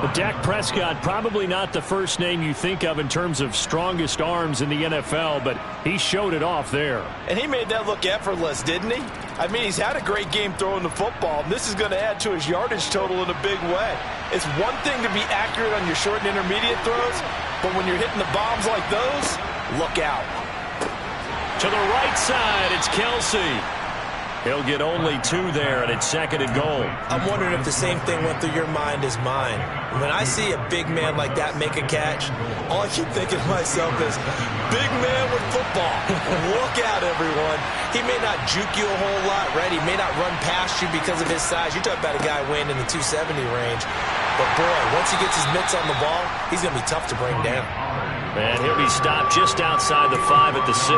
But Dak Prescott, probably not the first name you think of in terms of strongest arms in the NFL, but he showed it off there. And he made that look effortless, didn't he? I mean, he's had a great game throwing the football, and this is going to add to his yardage total in a big way. It's one thing to be accurate on your short and intermediate throws, but when you're hitting the bombs like those, look out. To the right side, it's Kelsey. He'll get only 2 there, and it's 2nd and goal. I'm wondering if the same thing went through your mind as mine. When I see a big man like that make a catch, all I keep thinking to myself is, big man with football. Look out, everyone. He may not juke you a whole lot, right? He may not run past you because of his size. You're talking about a guy weighing in the 270 range. But, boy, once he gets his mitts on the ball, he's going to be tough to bring down. And he'll be stopped just outside the 5 at the 6.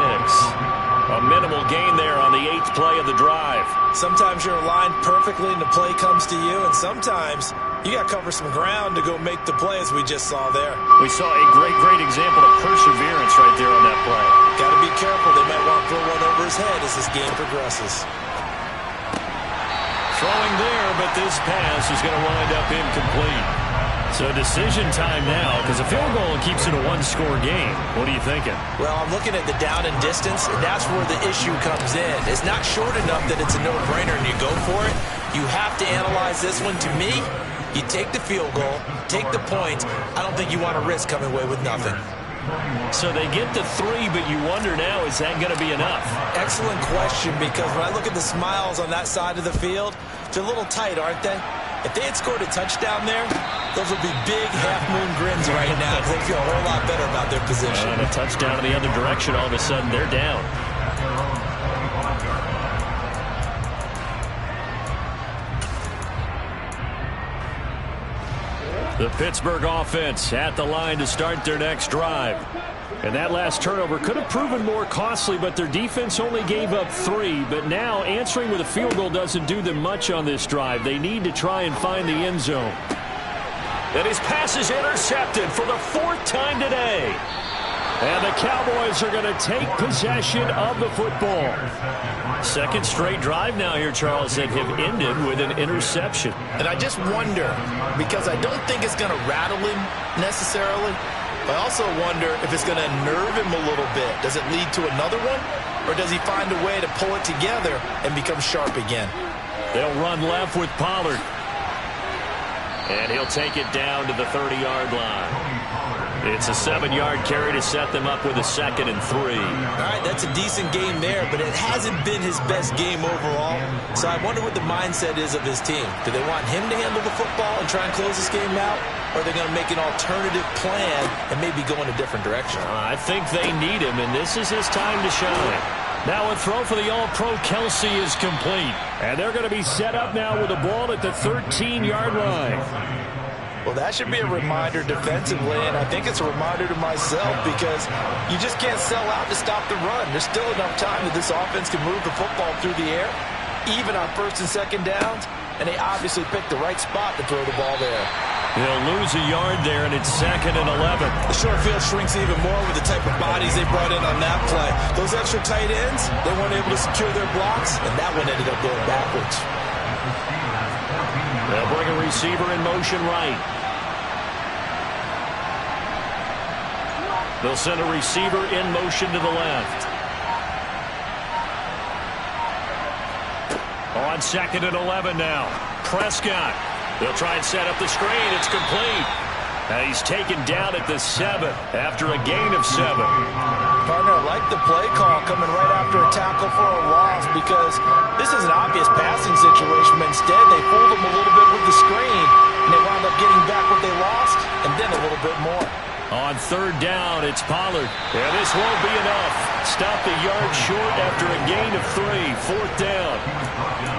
A minimal gain there on the 8th play of the drive. Sometimes you're aligned perfectly and the play comes to you, and sometimes you got to cover some ground to go make the play as we just saw there. We saw a great example of perseverance right there on that play. Got to be careful. They might want to throw one over his head as this game progresses. Throwing there, but this pass is going to wind up incomplete. So decision time now, because a field goal keeps it a 1-score game. What are you thinking? Well, I'm looking at the down and distance, and that's where the issue comes in. It's not short enough that it's a no-brainer and you go for it. You have to analyze this one. To me, you take the field goal, take the points. I don't think you want to risk coming away with nothing. So they get the 3, but you wonder now, is that going to be enough? Excellent question, because when I look at the smiles on that side of the field, they're a little tight, aren't they? If they had scored a touchdown there, those would be big half-moon grins right now because they feel a whole lot better about their position. And a touchdown in the other direction, all of a sudden they're down. The Pittsburgh offense at the line to start their next drive. And that last turnover could have proven more costly, but their defense only gave up 3. But now answering with a field goal doesn't do them much on this drive. They need to try and find the end zone. And his pass is intercepted for the 4th time today. And the Cowboys are going to take possession of the football. 2nd straight drive now here, Charles, that have ended with an interception. And I just wonder, because I don't think it's going to rattle him necessarily, I also wonder if it's going to nerve him a little bit. Does it lead to another one? Or does he find a way to pull it together and become sharp again? They'll run left with Pollard. And he'll take it down to the 30-yard line. It's a 7-yard carry to set them up with a 2nd and 3. All right, that's a decent game there, but it hasn't been his best game overall. So I wonder what the mindset is of his team. Do they want him to handle the football and try and close this game out? Or are they going to make an alternative plan and maybe go in a different direction? I think they need him, and this is his time to shine. Now a throw for the All-Pro Kelsey is complete. And they're going to be set up now with the ball at the 13-yard line. Well, that should be a reminder defensively, and I think it's a reminder to myself because you just can't sell out to stop the run. There's still enough time that this offense can move the football through the air, even on 1st and 2nd downs, and they obviously picked the right spot to throw the ball there. He'll lose a yard there, and it's 2nd and 11. The short field shrinks even more with the type of bodies they brought in on that play. Those extra tight ends, they weren't able to secure their blocks, and that one ended up going backwards. They'll bring a receiver in motion right. They'll send a receiver in motion to the left. On 2nd and 11 now. Prescott. They'll try and set up the screen. It's complete. And he's taken down at the 7 after a gain of 7. Partner, I like the play call coming right after a tackle for a loss because this is an obvious passing situation, but instead they fooled him a little bit with the screen, and they wound up getting back what they lost and then a little bit more. On 3rd down, it's Pollard. And this won't be enough. Stopped a yard short after a gain of 3. 4th down.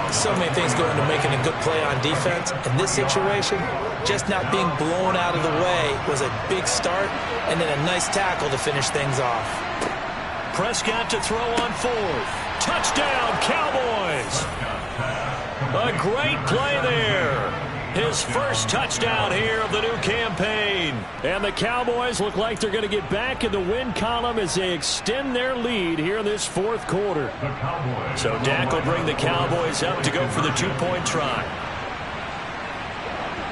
So many things go into making a good play on defense. In this situation, just not being blown out of the way was a big start, and then a nice tackle to finish things off. Prescott to throw on 4th. Touchdown, Cowboys! A great play there. His first touchdown here of the new campaign. And the Cowboys look like they're going to get back in the win column as they extend their lead here in this 4th quarter. So Dak will bring the Cowboys up to go for the 2-point try.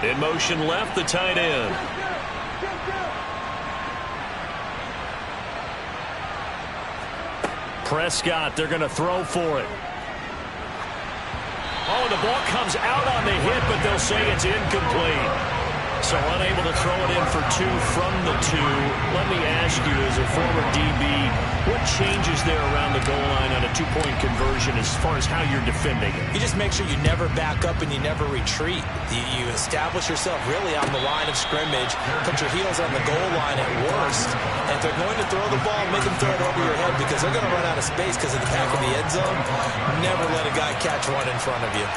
In motion left, the tight end. Prescott, they're going to throw for it. Oh, the ball comes out on the hit, but they'll say it's incomplete. So unable to throw it in for 2 from the 2. Let me ask you, as a former DB, what changes there around the goal line on a 2-point conversion as far as how you're defending it? You just make sure you never back up and you never retreat. You establish yourself really on the line of scrimmage, put your heels on the goal line at worst, and if they're going to throw the ball, make them throw it over your head because they're going to run out of space because of the back of the end zone. Never let a guy catch one in front of you.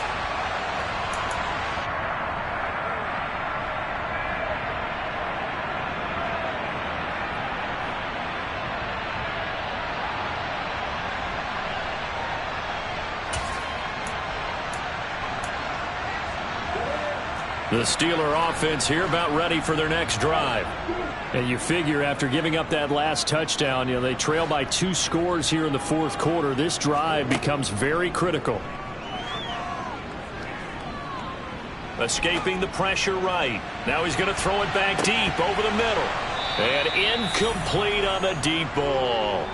The Steeler offense here about ready for their next drive. And you figure after giving up that last touchdown, they trail by 2 scores here in the 4th quarter. This drive becomes very critical. Escaping the pressure right. Now he's going to throw it back deep over the middle. And incomplete on the deep ball.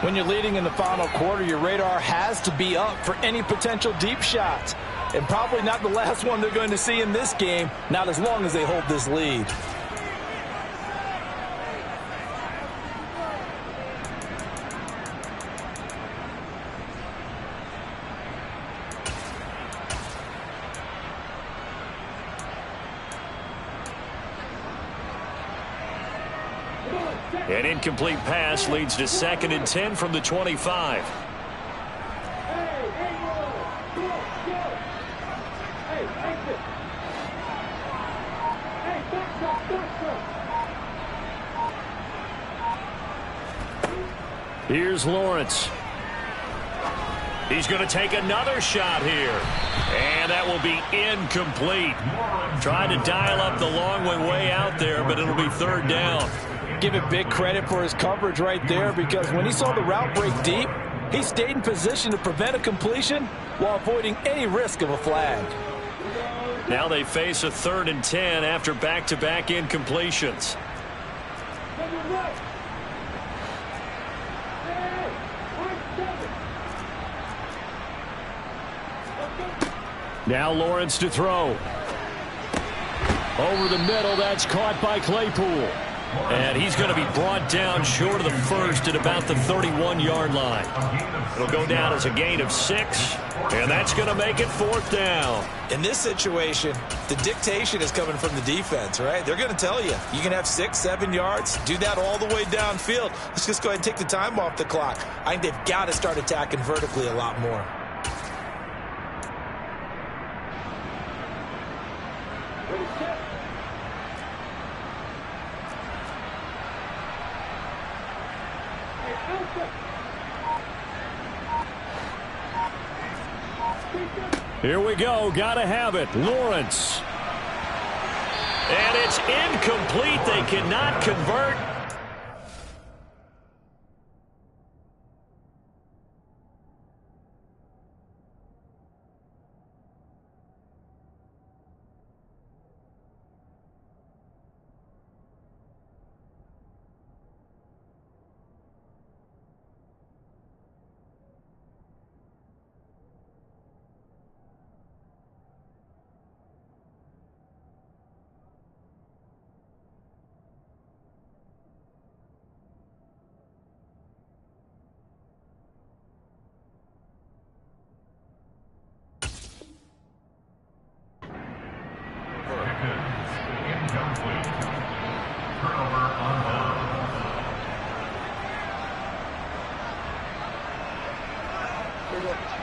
When you're leading in the final quarter, your radar has to be up for any potential deep shots. And probably not the last one they're going to see in this game, not as long as they hold this lead. An incomplete pass leads to 2nd and 10 from the 25. Here's Lawrence. He's going to take another shot here. And that will be incomplete. Trying to dial up the long way out there, but it'll be 3rd down. Give it big credit for his coverage right there because when he saw the route break deep, he stayed in position to prevent a completion while avoiding any risk of a flag. Now they face a 3rd and 10 after back-to-back incompletions. Now Lawrence to throw. Over the middle, that's caught by Claypool. And he's going to be brought down short of the first at about the 31-yard line. It'll go down as a gain of 6, and that's going to make it 4th down. In this situation, the dictation is coming from the defense, right? They're going to tell you, you can have 6, 7 yards, do that all the way downfield. Let's just go ahead and take the time off the clock. I think they've got to start attacking vertically a lot more. Here we go. Gotta have it. Lawrence. And it's incomplete. They cannot convert.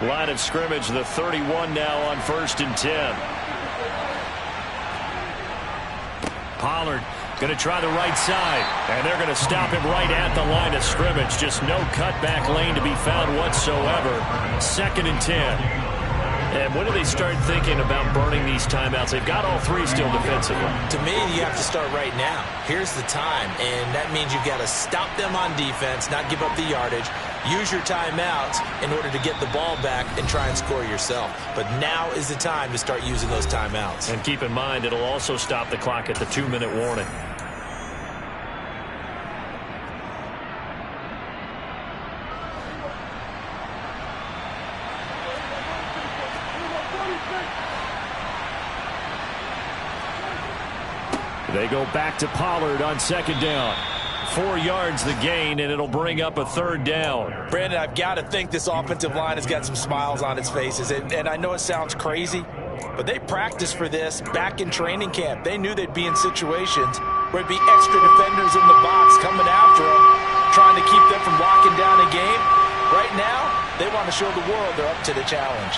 Line of scrimmage, the 31 now on 1st and 10. Pollard going to try the right side, and they're going to stop him right at the line of scrimmage. Just no cutback lane to be found whatsoever. 2nd and 10. And when do they start thinking about burning these timeouts? They've got all 3 still defensively. To me, you have to start right now. Here's the time, and that means you've got to stop them on defense, not give up the yardage, use your timeouts in order to get the ball back and try and score yourself. But now is the time to start using those timeouts. And keep in mind, it'll also stop the clock at the 2-minute warning. They go back to Pollard on 2nd down. 4 yards the gain, and it'll bring up a 3rd down. Brandon, I've got to think this offensive line has got some smiles on its faces. And I know it sounds crazy, but they practiced for this back in training camp. They knew they'd be in situations where it'd be extra defenders in the box coming after them, trying to keep them from locking down a game. Right now, they want to show the world they're up to the challenge.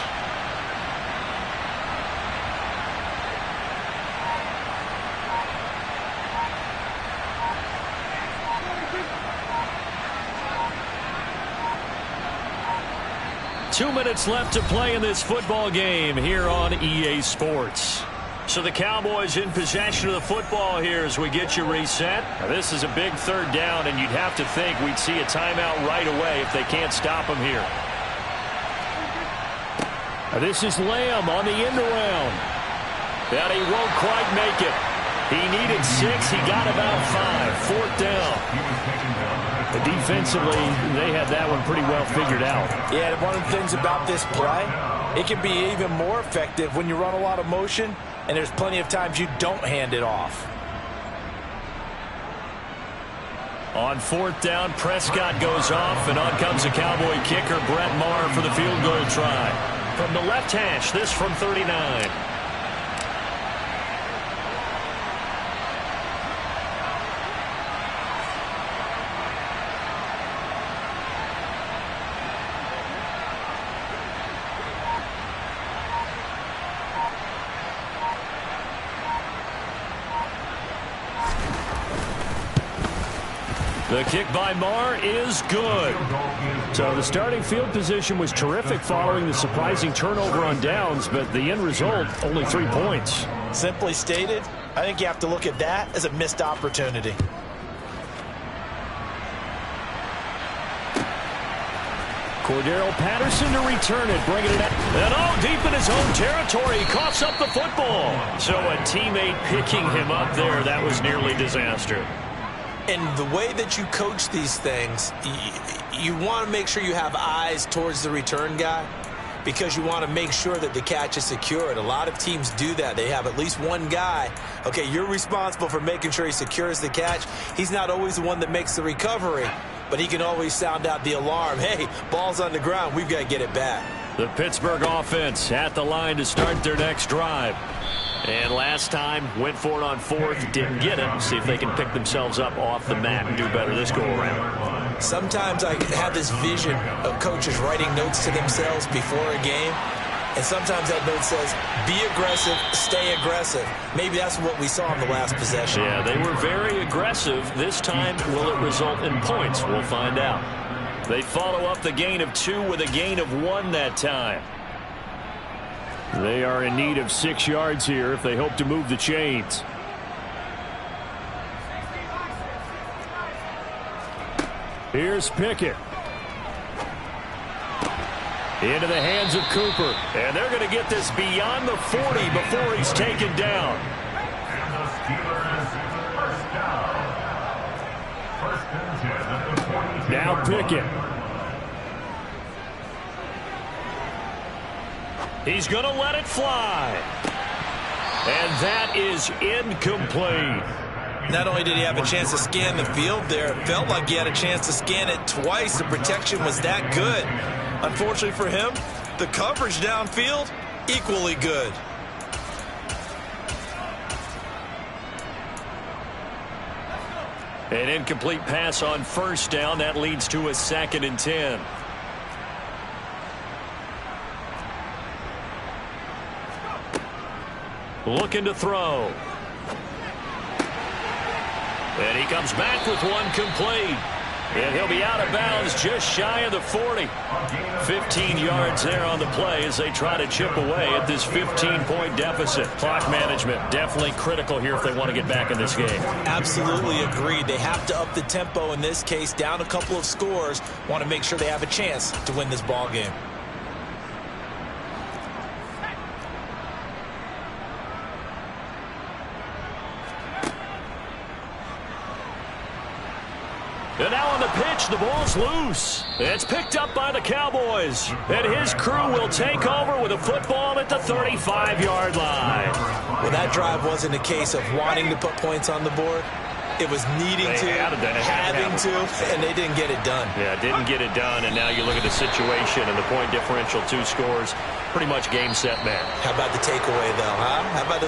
Two minutes left to play in this football game here on EA Sports. So the Cowboys in possession of the football here as we get you reset. Now this is a big 3rd down, and you'd have to think we'd see a timeout right away if they can't stop them here. Now this is Lamb on the end around. But he won't quite make it. He needed 6. He got about 5. 4th down. Defensively, they had that one pretty well figured out. Yeah, and one of the things about this play, it can be even more effective when you run a lot of motion, and there's plenty of times you don't hand it off. On 4th down, Prescott goes off, and on comes the Cowboy kicker, Brett Maher, for the field goal try. From the left hash, this from 39. The kick by Maher is good. So the starting field position was terrific following the surprising turnover on downs, but the end result, only 3 points. Simply stated, I think you have to look at that as a missed opportunity. Cordero Patterson to return it, bringing it up. And all deep in his own territory, he coughs up the football. So a teammate picking him up there, that was nearly disaster. And the way that you coach these things, you want to make sure you have eyes towards the return guy. because you want to make sure that the catch is secured. A lot of teams do that. They have at least one guy. Okay, you're responsible for making sure he secures the catch. He's not always the one that makes the recovery, but he can always sound out the alarm. Hey, ball's on the ground. We've got to get it back. The Pittsburgh offense at the line to start their next drive. And last time, went for it on fourth, didn't get it. See if they can pick themselves up off the mat and do better this go-around. Sometimes I have this vision of coaches writing notes to themselves before a game, and sometimes that note says, be aggressive, stay aggressive. Maybe that's what we saw in the last possession. Yeah, they were very aggressive. This time, will it result in points? We'll find out. They follow up the gain of 2 with a gain of 1 that time. They are in need of 6 yards here if they hope to move the chains. Here's Pickett. Into the hands of Cooper. And they're going to get this beyond the 40 before he's taken down. And the Steelers first down. First and 10 at the 42. Now Pickett. He's going to let it fly. And that is incomplete. Not only did he have a chance to scan the field there, it felt like he had a chance to scan it twice. The protection was that good. Unfortunately for him, the coverage downfield, equally good. An incomplete pass on first down. That leads to a 2nd and 10. Looking to throw. And he comes back with one complete. And he'll be out of bounds just shy of the 40. 15 yards there on the play as they try to chip away at this 15-point deficit. Clock management definitely critical here if they want to get back in this game. Absolutely agreed. They have to up the tempo in this case, down a couple of scores. Want to make sure they have a chance to win this ball game. And now on the pitch, the ball's loose. It's picked up by the Cowboys. And his crew will take over with a football at the 35-yard line. Well, that drive wasn't a case of wanting to put points on the board. It was needing to, having to, and they didn't get it done. Yeah, didn't get it done, and now you look at the situation and the point differential, 2 scores, pretty much game, set, match. How about the takeaway, though, huh? How about those